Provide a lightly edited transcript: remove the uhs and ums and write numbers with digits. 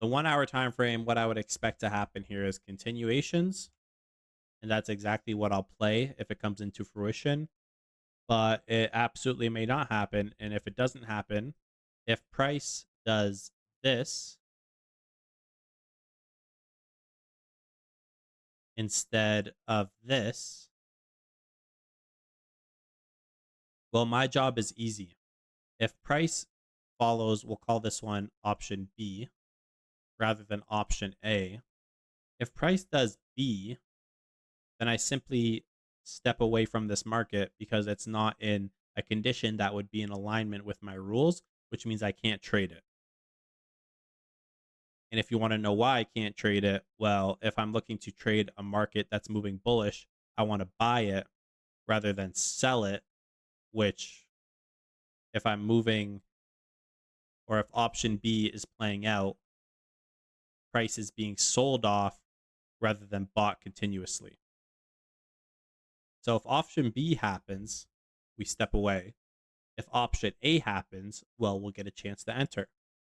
The 1 hour time frame, what I would expect to happen here is continuations, and that's exactly what I'll play if it comes into fruition. But it absolutely may not happen. And if it doesn't happen, if price does this instead of this, well, my job is easy. If price follows, we'll call this one option B rather than option A. If price does B, then I simply step away from this market because it's not in a condition that would be in alignment with my rules, which means I can't trade it. And if you want to know why I can't trade it, well, if I'm looking to trade a market that's moving bullish, I want to buy it rather than sell it, which if I'm moving or if option B is playing out, price is being sold off rather than bought continuously. So if option B happens, we step away. If option A happens, well, we'll get a chance to enter.